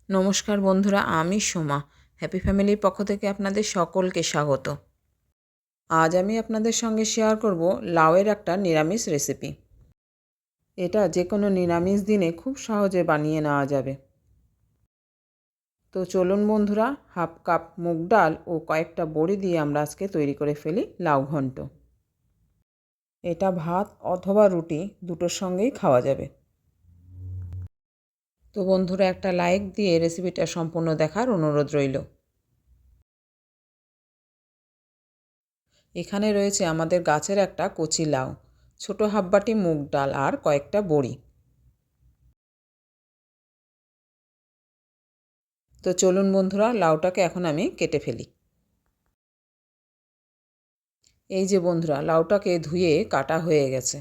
নমস্কার বন্ধুরা, আমি সোমা। হ্যাপি ফ্যামিলির পক্ষ থেকে আপনাদের সকলকে স্বাগত। আজ আমি আপনাদের সঙ্গে শেয়ার করব লাউয়ের একটা নিরামিষ রেসিপি। এটা যে কোনো নিরামিষ দিনে খুব সহজে বানিয়ে নেওয়া যাবে। তো চলুন বন্ধুরা, হাফ কাপ মুগ ডাল ও কয়েকটা বড়ি দিয়ে আমরা আজকে তৈরি করে ফেলি লাউ ঘন্ট। এটা ভাত অথবা রুটি দুটোর সঙ্গেই খাওয়া যাবে। তো বন্ধুরা, একটা লাইক দিয়ে রেসিপিটা সম্পূর্ণ দেখার অনুরোধ রইল। এখানে রয়েছে আমাদের গাছের একটা কচি লাউ, ছোটো হাফ বাটি মুগ ডাল আর কয়েকটা বড়ি। তো চলুন বন্ধুরা, লাউটাকে এখন আমি কেটে ফেলি। এই যে বন্ধুরা, লাউটাকে ধুয়ে কাটা হয়ে গেছে।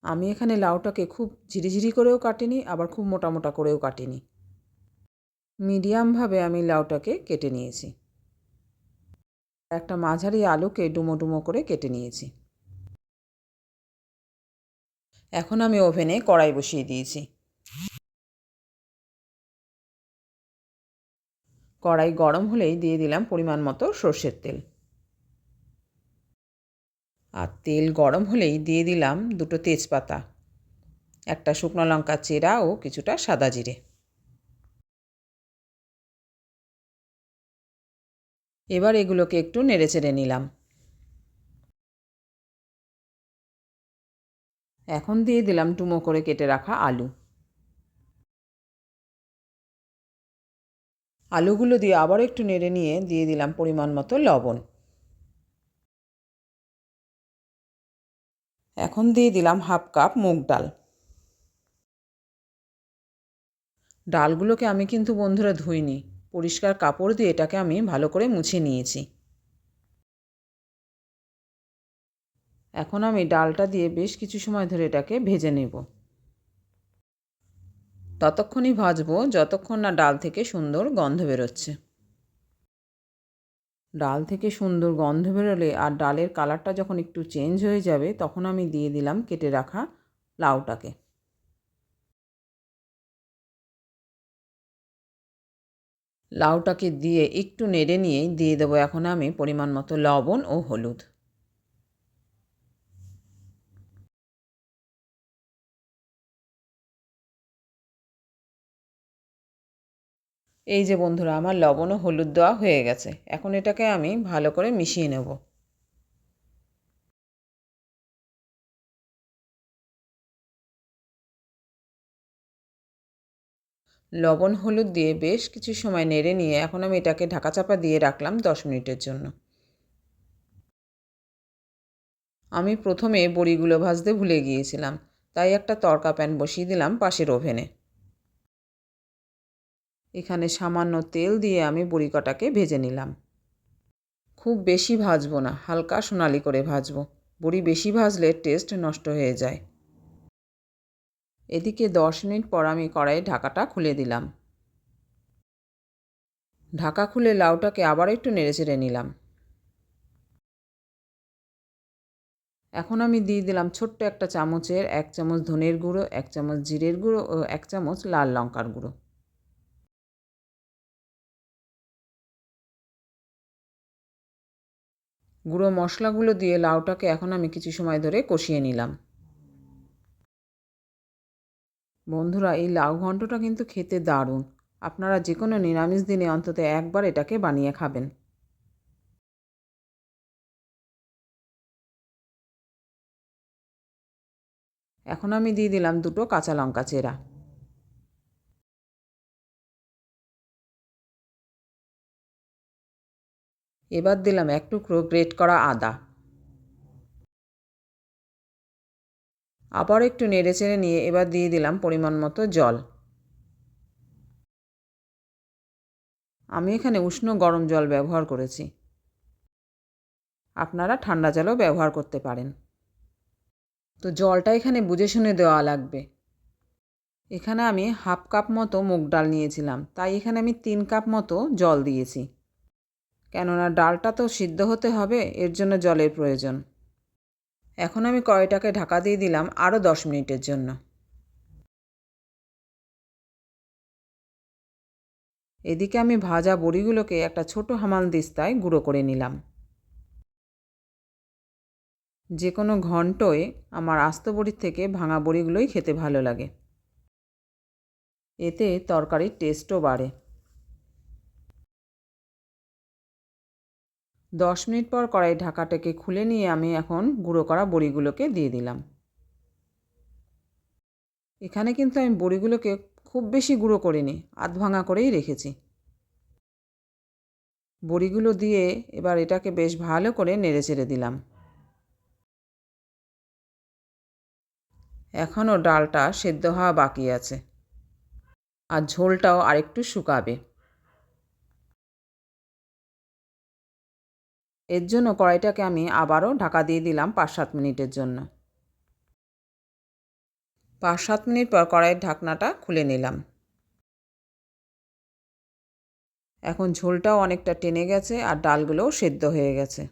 আমি এখানে লাউটাকে খুব ঝিরিঝিরি করেও কাটিনি, আবার খুব মোটা মোটা করেও কাটিনি। মিডিয়ামভাবে আমি লাউটাকে কেটে নিয়েছি। একটা মাঝারি আলুকে ডুমো ডুমো করে কেটে নিয়েছি। এখন আমি ওভেনে কড়াই বসিয়ে দিয়েছি। কড়াই গরম হলেই দিয়ে দিলাম পরিমাণ মতো সর্ষের তেল। আর তেল গরম হলেই দিয়ে দিলাম দুটো তেজপাতা, একটা শুকনো লঙ্কা চেরা ও কিছুটা সাদা জিরে। এবার এগুলোকে একটু নেড়েচেড়ে নিলাম। এখন দিয়ে দিলাম ডুমো করে কেটে রাখা আলু। আলুগুলো দিয়ে আবার একটু নেড়ে নিয়ে দিয়ে দিলাম পরিমাণ মতো লবণ। এখন দিয়ে দিলাম হাফ কাপ মুগ ডাল। ডালগুলোকে আমি কিন্তু বন্ধুরা ধুইনি, পরিষ্কার কাপড় দিয়ে এটাকে আমি ভালো করে মুছে নিয়েছি। এখন আমি ডালটা দিয়ে বেশ কিছু সময় ধরে এটাকে ভেজে নেব। ততক্ষণই ভাজবো যতক্ষণ না ডাল থেকে সুন্দর গন্ধ বেরোচ্ছে। ডাল থেকে সুন্দর গন্ধ বেরোলে আর ডালের কালারটা যখন একটু চেঞ্জ হয়ে যাবে, তখন আমি দিয়ে দিলাম কেটে রাখা লাউটাকে। লাউটাকে দিয়ে একটু নেড়ে নিয়েই দিয়ে দেবো এখন আমি পরিমাণ মতো লবণ ও হলুদ। এই যে বন্ধুরা, আমার লবণ ও হলুদ দেওয়া হয়ে গেছে। এখন এটাকে আমি ভালো করে মিশিয়ে নেব। লবণ হলুদ দিয়ে বেশ কিছু সময় নেড়ে নিয়ে এখন আমি এটাকে ঢাকা চাপা দিয়ে রাখলাম 10 মিনিটের জন্য। আমি প্রথমে বড়িগুলো ভাজতে ভুলে গিয়েছিলাম, তাই একটা তড়কা প্যান বসিয়ে দিলাম পাশের ওভেনে। এখানে সামান্য তেল দিয়ে আমি বড়ি কটাকে ভেজে নিলাম। খুব বেশি ভাজবো না, হালকা সোনালি করে ভাজবো। বড়ি বেশি ভাজলে টেস্ট নষ্ট হয়ে যায়। এদিকে 10 মিনিট পর আমি কড়াইয়ের ঢাকাটা খুলে দিলাম। ঢাকা খুলে লাউটাকে আবার একটু নেড়েচেড়ে নিলাম। এখন আমি দিয়ে দিলাম ছোট্ট একটা চামচের 1 চামচ ধনের গুঁড়ো, 1 চামচ জিরের গুঁড়ো ও 1 চামচ লাল লঙ্কার গুঁড়ো। গুঁড়ো মশলাগুলো দিয়ে লাউটাকে এখন আমি কিছু সময় ধরে কষিয়ে নিলাম। বন্ধুরা, এই লাউ ঘন্টটা কিন্তু খেতে দারুণ। আপনারা যে কোনো নিরামিষ দিনে অন্তত একবার এটাকে বানিয়ে খাবেন। এখন আমি দিয়ে দিলাম দুটো কাঁচা লঙ্কা চেরা। এবার দিলাম 1 টুকরো গ্রেট করা আদা। আবার একটু নেড়েচেড়ে নিয়ে এবার দিয়ে দিলাম পরিমাণ মতো জল। আমি এখানে উষ্ণ গরম জল ব্যবহার করেছি। আপনারা ঠান্ডা জলও ব্যবহার করতে পারেন। তো জলটা এখানে বুঝে শুনে দেওয়া লাগবে। এখানে আমি হাফ কাপ মতো মুগ ডাল নিয়েছিলাম, তাই এখানে আমি 3 কাপ মতো জল দিয়েছি। কেননা ডালটা তো সিদ্ধ হতে হবে, এর জন্য জলের প্রয়োজন। এখন আমি কড়াইটাকে ঢাকা দিয়ে দিলাম আরও 10 মিনিটের জন্য। এদিকে আমি ভাজা বড়িগুলোকে একটা ছোট হামানদিস্তায় গুঁড়ো করে নিলাম। যে কোনো ঘন্টয় আমার আস্ত বড়ির থেকে ভাঙা বড়িগুলোই খেতে ভালো লাগে, এতে তরকারির টেস্টও বাড়ে। 10 মিনিট পর কড়াই ঢাকাটাকে খুলে নিয়ে আমি এখন গুঁড়ো করা বড়িগুলোকে দিয়ে দিলাম। এখানে কিন্তু আমি বড়িগুলোকে খুব বেশি গুঁড়ো করিনি, আধ ভাঙা করেই রেখেছি। বড়িগুলো দিয়ে এবার এটাকে বেশ ভালো করে নেড়েচেড়ে দিলাম। এখনও ডালটা সেদ্ধ হওয়া বাকি আছে, আর ঝোলটাও আরেকটু শুকাবে। এর জন্য কড়াইটাকে আমি আবারও ঢাকা দিয়ে দিলাম 5-7 মিনিটের জন্য। 5-7 মিনিট পর কড়াইয়ের ঢাকনাটা খুলে নিলাম। এখন ঝোলটাও অনেকটা টেনে গেছে আর ডালগুলোও সেদ্ধ হয়ে গেছে।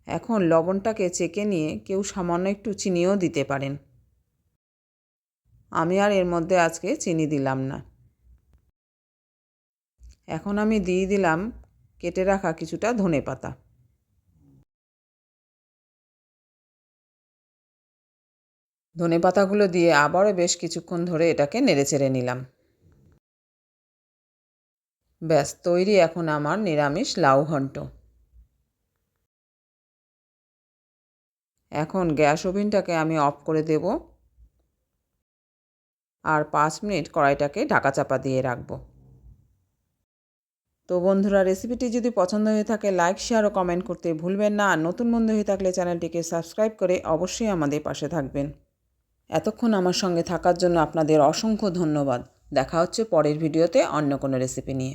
এখন লবণটাকে চেকে নিয়ে কেউ সামান্য একটু চিনিও দিতে পারেন। আমি আর এর মধ্যে আজকে চিনি দিলাম না। এখন আমি দিয়ে দিলাম কেটে রাখা কিছুটা ধনেপাতা। ধনেপাতাগুলো দিয়ে আবারও বেশ কিছুক্ষণ ধরে এটাকে নেড়েচেড়ে নিলাম। ব্যাস তৈরি এখন আমার নিরামিষ লাউ ঘন্ট। এখন গ্যাস ওভেনটাকে আমি অফ করে দেব আর 5 মিনিট কড়াইটাকে ঢাকা চাপা দিয়ে রাখব। তো বন্ধুরা, রেসিপিটি যদি পছন্দ হয়ে থাকে লাইক, শেয়ার ও কমেন্ট করতে ভুলবেন না। আর নতুন বন্ধু হয়ে থাকলে চ্যানেলটিকে সাবস্ক্রাইব করে অবশ্যই আমাদের পাশে থাকবেন। এতক্ষণ আমার সঙ্গে থাকার জন্য আপনাদের অসংখ্য ধন্যবাদ। দেখা হচ্ছে পরের ভিডিওতে অন্য কোনো রেসিপি নিয়ে।